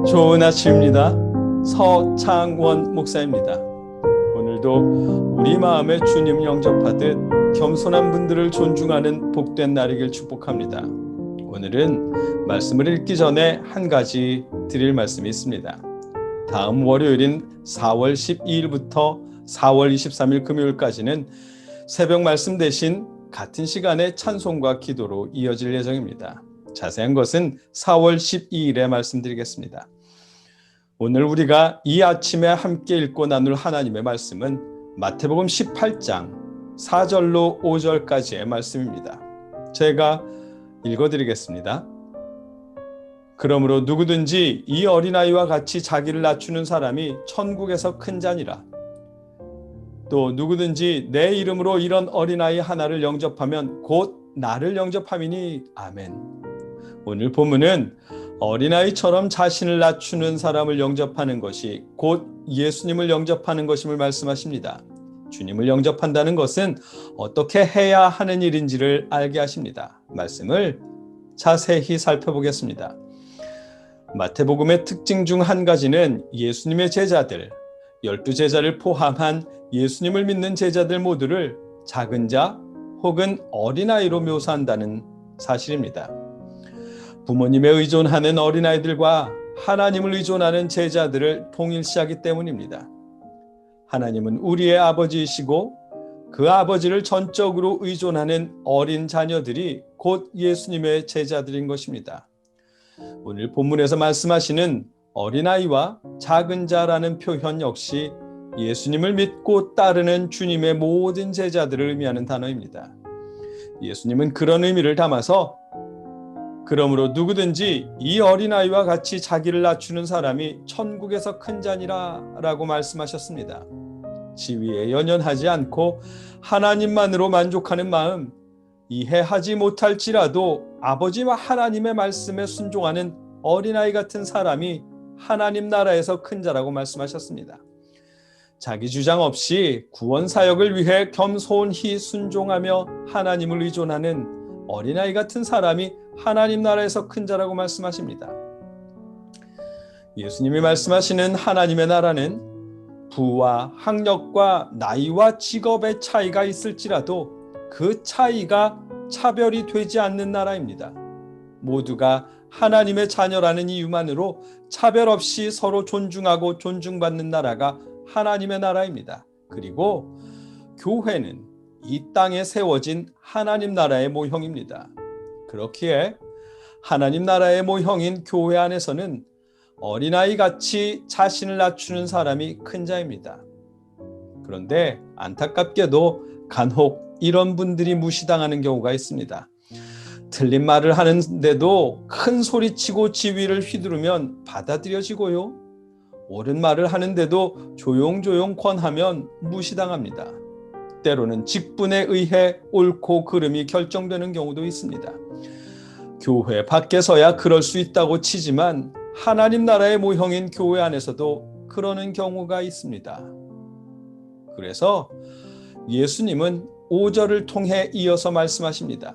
좋은 아침입니다. 서창원 목사입니다. 오늘도 우리 마음에 주님 영접하듯 겸손한 분들을 존중하는 복된 날이길 축복합니다. 오늘은 말씀을 읽기 전에 한 가지 드릴 말씀이 있습니다. 다음 월요일인 4월 12일부터 4월 23일 금요일까지는 새벽 말씀 대신 같은 시간에 찬송과 기도로 이어질 예정입니다. 자세한 것은 4월 12일에 말씀드리겠습니다. 오늘 우리가 이 아침에 함께 읽고 나눌 하나님의 말씀은 마태복음 18장 4절로 5절까지의 말씀입니다. 제가 읽어드리겠습니다. 그러므로 누구든지 이 어린아이와 같이 자기를 낮추는 사람이 천국에서 큰 자니라. 또 누구든지 내 이름으로 이런 어린아이 하나를 영접하면 곧 나를 영접함이니. 아멘. 오늘 본문은 어린아이처럼 자신을 낮추는 사람을 영접하는 것이 곧 예수님을 영접하는 것임을 말씀하십니다. 주님을 영접한다는 것은 어떻게 해야 하는 일인지를 알게 하십니다. 말씀을 자세히 살펴보겠습니다. 마태복음의 특징 중 한 가지는 예수님의 제자들, 12제자를 포함한 예수님을 믿는 제자들 모두를 작은 자 혹은 어린아이로 묘사한다는 사실입니다. 부모님에 의존하는 어린아이들과 하나님을 의존하는 제자들을 동일시하기 때문입니다. 하나님은 우리의 아버지이시고 그 아버지를 전적으로 의존하는 어린 자녀들이 곧 예수님의 제자들인 것입니다. 오늘 본문에서 말씀하시는 어린아이와 작은 자라는 표현 역시 예수님을 믿고 따르는 주님의 모든 제자들을 의미하는 단어입니다. 예수님은 그런 의미를 담아서 그러므로 누구든지 이 어린아이와 같이 자기를 낮추는 사람이 천국에서 큰 자니라 라고 말씀하셨습니다. 지위에 연연하지 않고 하나님만으로 만족하는 마음, 이해하지 못할지라도 아버지와 하나님의 말씀에 순종하는 어린아이 같은 사람이 하나님 나라에서 큰 자라고 말씀하셨습니다. 자기 주장 없이 구원 사역을 위해 겸손히 순종하며 하나님을 의존하는 어린아이 같은 사람이 하나님 나라에서 큰 자라고 말씀하십니다. 예수님이 말씀하시는 하나님의 나라는 부와 학력과 나이와 직업의 차이가 있을지라도 그 차이가 차별이 되지 않는 나라입니다. 모두가 하나님의 자녀라는 이유만으로 차별 없이 서로 존중하고 존중받는 나라가 하나님의 나라입니다. 그리고 교회는 이 땅에 세워진 하나님 나라의 모형입니다. 그렇기에 하나님 나라의 모형인 교회 안에서는 어린아이 같이 자신을 낮추는 사람이 큰 자입니다. 그런데 안타깝게도 간혹 이런 분들이 무시당하는 경우가 있습니다. 틀린 말을 하는데도 큰 소리치고 지위를 휘두르면 받아들여지고요. 옳은 말을 하는데도 조용조용 권하면 무시당합니다. 때로는 직분에 의해 옳고 그름이 결정되는 경우도 있습니다. 교회 밖에서야 그럴 수 있다고 치지만 하나님 나라의 모형인 교회 안에서도 그러는 경우가 있습니다. 그래서 예수님은 5절을 통해 이어서 말씀하십니다.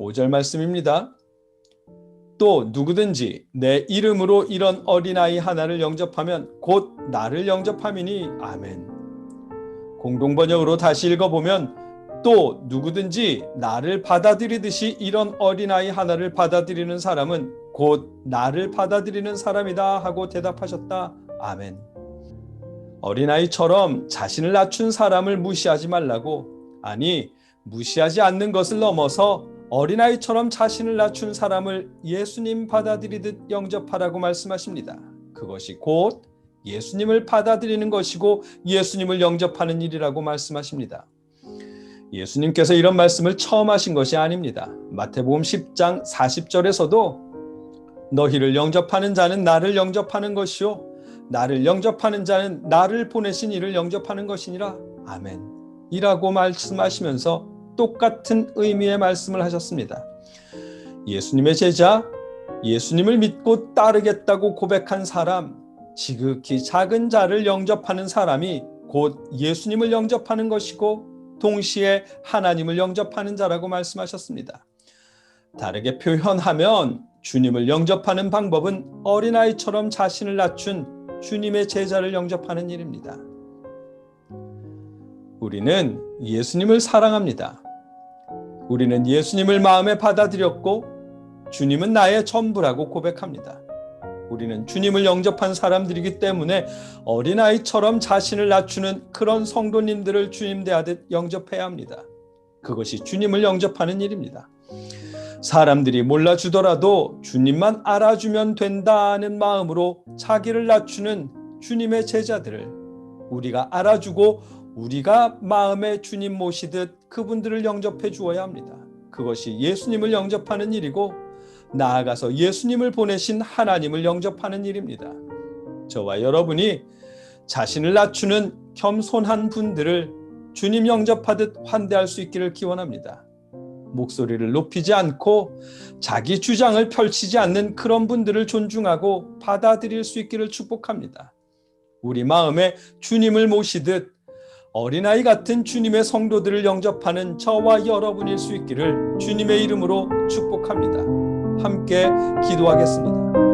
5절 말씀입니다. 또 누구든지 내 이름으로 이런 어린아이 하나를 영접하면 곧 나를 영접함이니. 아멘. 공동번역으로 다시 읽어보면 또 누구든지 나를 받아들이듯이 이런 어린아이 하나를 받아들이는 사람은 곧 나를 받아들이는 사람이다 하고 대답하셨다. 아멘. 어린아이처럼 자신을 낮춘 사람을 무시하지 말라고, 아니 무시하지 않는 것을 넘어서 어린아이처럼 자신을 낮춘 사람을 예수님 받아들이듯 영접하라고 말씀하십니다. 그것이 곧 예수님을 받아들이는 것이고 예수님을 영접하는 일이라고 말씀하십니다. 예수님께서 이런 말씀을 처음 하신 것이 아닙니다. 마태복음 10장 40절에서도 너희를 영접하는 자는 나를 영접하는 것이요 나를 영접하는 자는 나를 보내신 이를 영접하는 것이니라. 아멘. 이라고 말씀하시면서 똑같은 의미의 말씀을 하셨습니다. 예수님의 제자, 예수님을 믿고 따르겠다고 고백한 사람, 지극히 작은 자를 영접하는 사람이 곧 예수님을 영접하는 것이고 동시에 하나님을 영접하는 자라고 말씀하셨습니다. 다르게 표현하면 주님을 영접하는 방법은 어린아이처럼 자신을 낮춘 주님의 제자를 영접하는 일입니다. 우리는 예수님을 사랑합니다. 우리는 예수님을 마음에 받아들였고 주님은 나의 전부라고 고백합니다. 우리는 주님을 영접한 사람들이기 때문에 어린아이처럼 자신을 낮추는 그런 성도님들을 주님 대하듯 영접해야 합니다. 그것이 주님을 영접하는 일입니다. 사람들이 몰라주더라도 주님만 알아주면 된다는 마음으로 자기를 낮추는 주님의 제자들을 우리가 알아주고 우리가 마음에 주님 모시듯 그분들을 영접해 주어야 합니다. 그것이 예수님을 영접하는 일이고 나아가서 예수님을 보내신 하나님을 영접하는 일입니다. 저와 여러분이 자신을 낮추는 겸손한 분들을 주님 영접하듯 환대할 수 있기를 기원합니다. 목소리를 높이지 않고 자기 주장을 펼치지 않는 그런 분들을 존중하고 받아들일 수 있기를 축복합니다. 우리 마음에 주님을 모시듯 어린아이 같은 주님의 성도들을 영접하는 저와 여러분일 수 있기를 주님의 이름으로 축복합니다. 함께 기도하겠습니다.